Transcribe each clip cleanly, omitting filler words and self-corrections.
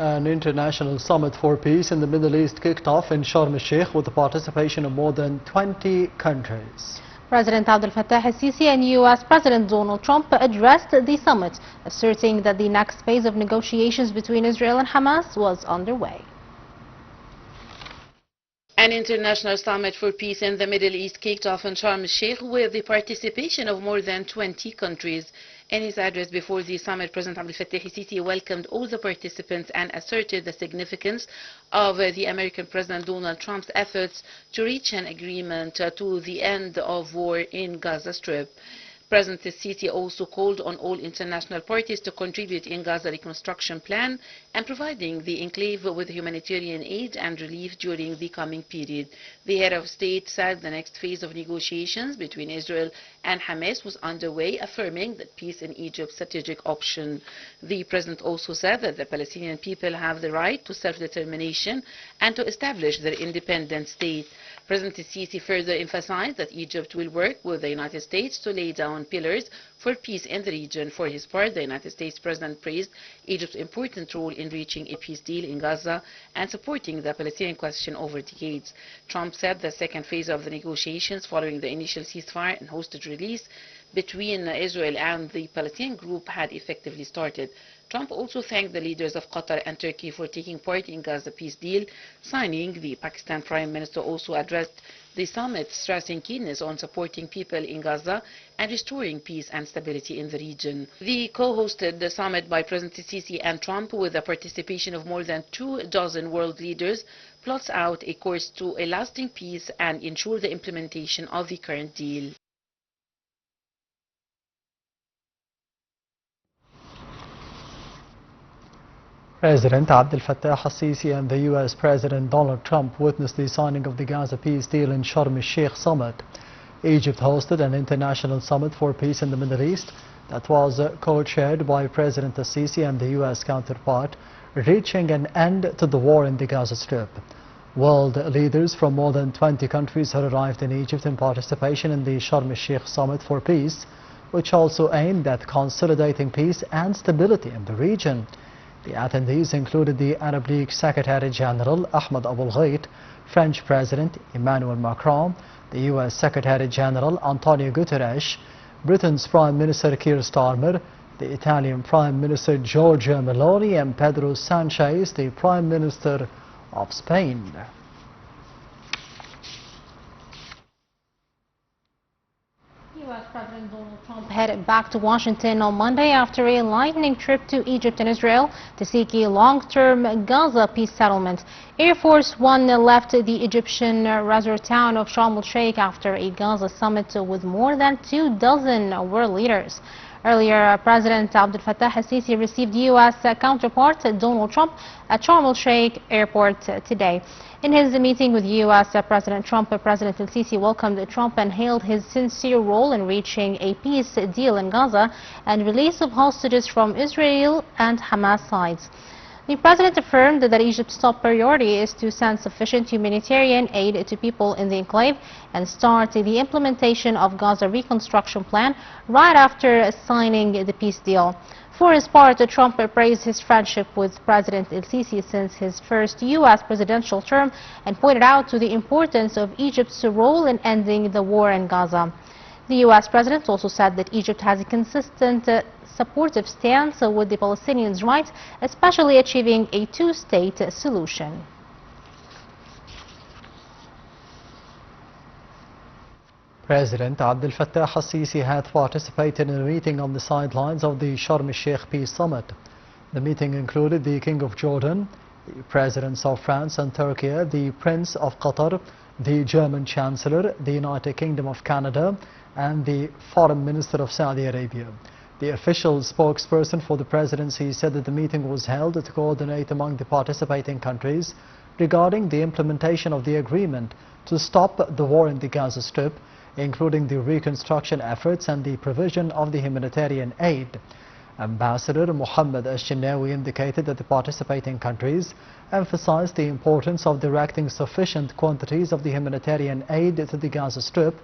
An international summit for peace in the Middle East kicked off in Sharm el-Sheikh with the participation of more than 20 countries. President Abdel Fattah el-Sisi and U.S. President Donald Trump addressed the summit, asserting that the next phase of negotiations between Israel and Hamas was underway. An international summit for peace in the Middle East kicked off in Sharm el-Sheikh with the participation of more than 20 countries. In his address before the summit, President Abdel Fattah el-Sisi welcomed all the participants and asserted the significance of the American President Donald Trump's efforts to reach an agreement to the end of war in Gaza Strip. President el-Sisi also called on all international parties to contribute in Gaza reconstruction plan and providing the enclave with humanitarian aid and relief during the coming period. The head of state said the next phase of negotiations between Israel and Hamas was underway, affirming that peace in Egypt's strategic option. The president also said that the Palestinian people have the right to self-determination and to establish their independent state. President el-Sisi further emphasized that Egypt will work with the United States to lay down pillars for peace in the region. For his part, the United States President praised Egypt's important role in reaching a peace deal in Gaza and supporting the Palestinian question over decades. Trump said the second phase of the negotiations following the initial ceasefire and hostage release between Israel and the Palestinian group had effectively started. Trump also thanked the leaders of Qatar and Turkey for taking part in Gaza peace deal signing. The Pakistan Prime Minister also addressed the summit, stressing keenness on supporting people in Gaza and restoring peace and stability in the region. The co-hosted summit by President el-Sisi and Trump, with the participation of more than 24 world leaders, plots out a course to a lasting peace and ensure the implementation of the current deal. President Abdel Fattah el-Sisi and the U.S. President Donald Trump witnessed the signing of the Gaza peace deal in Sharm el-Sheikh summit. Egypt hosted an international summit for peace in the Middle East that was co-chaired by President el-Sisi and the U.S. counterpart, reaching an end to the war in the Gaza Strip. World leaders from more than 20 countries had arrived in Egypt in participation in the Sharm el-Sheikh summit for peace, which also aimed at consolidating peace and stability in the region. The attendees included the Arab League Secretary General Ahmed Abul Ghait, French President Emmanuel Macron, the U.S. Secretary General Antonio Guterres, Britain's Prime Minister Keir Starmer, the Italian Prime Minister Giorgia Meloni, and Pedro Sanchez, the Prime Minister of Spain. U.S. President Donald Trump headed back to Washington on Monday after a lightning trip to Egypt and Israel to seek a long-term Gaza peace settlement. Air Force One left the Egyptian resort town of Sharm el-Sheikh after a Gaza summit with more than 24 world leaders. Earlier, President Abdel Fattah el-Sisi received U.S. counterpart Donald Trump at Sharm el-Sheikh airport today. In his meeting with U.S. President Trump, President el-Sisi welcomed Trump and hailed his sincere role in reaching a peace deal in Gaza and release of hostages from Israel and Hamas sides. The president affirmed that Egypt's top priority is to send sufficient humanitarian aid to people in the enclave and start the implementation of Gaza reconstruction plan right after signing the peace deal. For his part, Trump praised his friendship with President el-Sisi since his first U.S. presidential term and pointed out to the importance of Egypt's role in ending the war in Gaza. The U.S. president also said that Egypt has a consistent supportive stance with the Palestinians' rights, especially achieving a two-state solution. President Abdel Fattah el-Sisi had participated in a meeting on the sidelines of the Sharm el-Sheikh Peace Summit. The meeting included the King of Jordan, the Presidents of France and Turkey, the Prince of Qatar, the German Chancellor, the United Kingdom of Canada, and the Foreign Minister of Saudi Arabia. The official spokesperson for the presidency said that the meeting was held to coordinate among the participating countries regarding the implementation of the agreement to stop the war in the Gaza Strip, including the reconstruction efforts and the provision of the humanitarian aid. Ambassador Mohammed al-Shinawi indicated that the participating countries emphasized the importance of directing sufficient quantities of the humanitarian aid to the Gaza Strip,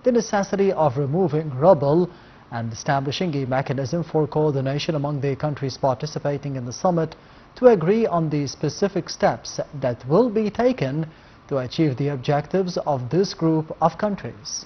the necessity of removing rubble, and establishing a mechanism for coordination among the countries participating in the summit to agree on the specific steps that will be taken to achieve the objectives of this group of countries.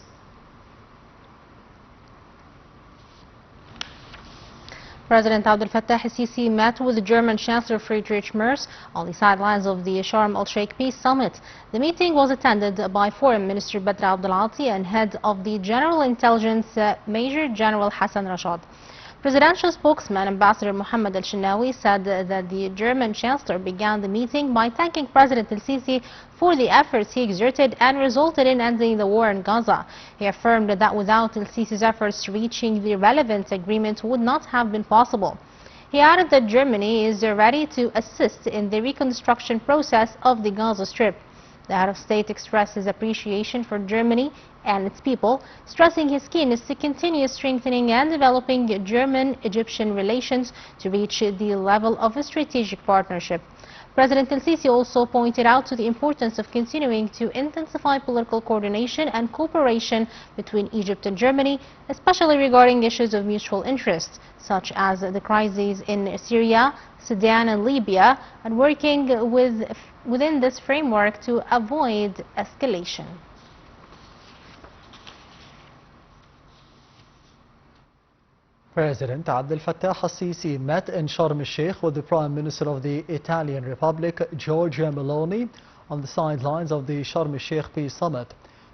President Abdel Fattah el-Sisi met with German Chancellor Friedrich Merz on the sidelines of the Sharm el-Sheikh Peace Summit. The meeting was attended by Foreign Minister Badr Abdel Ati and Head of the General Intelligence Major General Hassan Rashad. Presidential spokesman Ambassador Mohammed al-Shinawi said that the German Chancellor began the meeting by thanking President el-Sisi for the efforts he exerted and resulted in ending the war in Gaza. He affirmed that without el-Sisi's efforts, reaching the relevant agreement would not have been possible. He added that Germany is ready to assist in the reconstruction process of the Gaza Strip. The head of state expressed his appreciation for Germany and its people, stressing his keenness to continue strengthening and developing German-Egyptian relations to reach the level of a strategic partnership. President el-Sisi also pointed out to the importance of continuing to intensify political coordination and cooperation between Egypt and Germany, especially regarding issues of mutual interest, such as the crises in Syria, Sudan and Libya, and working within this framework to avoid escalation. President Abdel Fattah el-Sisi met in Sharm el-Sheikh with the Prime Minister of the Italian Republic, Giorgia Meloni, on the sidelines of the Sharm el-Sheikh Peace Summit.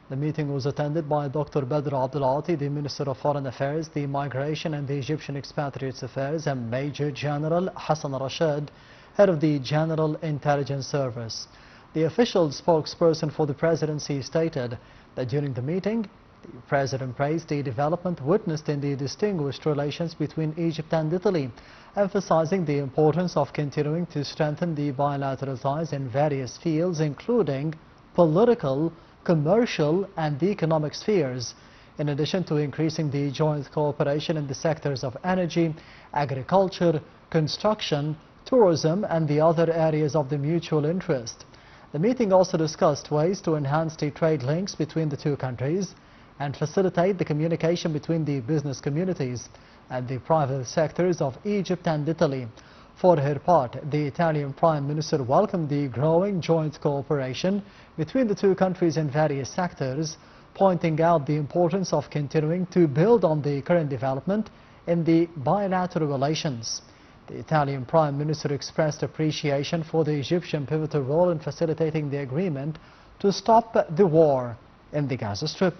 The meeting was attended by Dr. Badr Abdel Ati, the Minister of Foreign Affairs, the Migration and the Egyptian Expatriates Affairs, and Major General Hassan Rashad, Head of the General Intelligence Service. The official spokesperson for the presidency stated that during the meeting, the President praised the development witnessed in the distinguished relations between Egypt and Italy, emphasizing the importance of continuing to strengthen the bilateral ties in various fields, including political, commercial and economic spheres, in addition to increasing the joint cooperation in the sectors of energy, agriculture, construction, tourism and the other areas of the mutual interest. The meeting also discussed ways to enhance the trade links between the two countries and facilitate the communication between the business communities and the private sectors of Egypt and Italy. For her part, the Italian Prime Minister welcomed the growing joint cooperation between the two countries in various sectors, pointing out the importance of continuing to build on the current development in the bilateral relations. The Italian Prime Minister expressed appreciation for the Egyptian pivotal role in facilitating the agreement to stop the war in the Gaza Strip.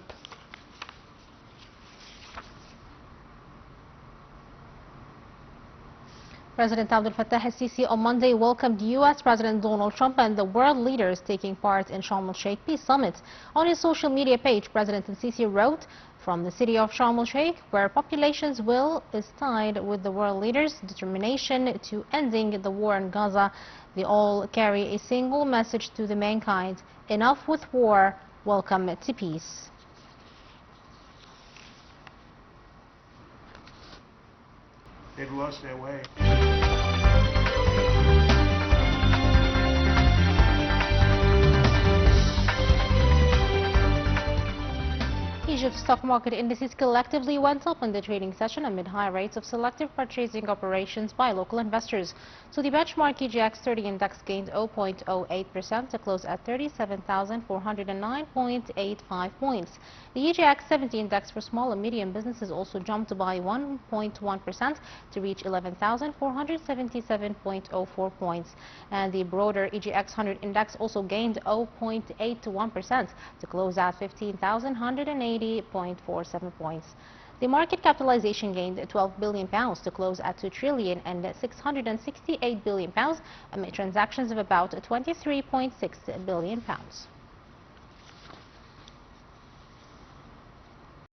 President Abdel Fattah el-Sisi on Monday welcomed U.S. President Donald Trump and the world leaders taking part in Sharm el-Sheikh Peace Summit. On his social media page, President el-Sisi wrote, "From the city of Sharm el-Sheikh, where population's will is tied with the world leaders' determination to ending the war in Gaza, they all carry a single message to the mankind: enough with war, welcome to peace." It was their way. Egypt's stock market indices collectively went up in the trading session amid high rates of selective purchasing operations by local investors. So the benchmark EGX 30 index gained 0.08% to close at 37,409.85 points. The EGX 70 index for small and medium businesses also jumped by 1.1% to reach 11,477.04 points. And the broader EGX 100 index also gained 0.81% to close at 15,180.47 points. The market capitalization gained £12 billion to close at £2,668 billion amid transactions of about £23.6 billion.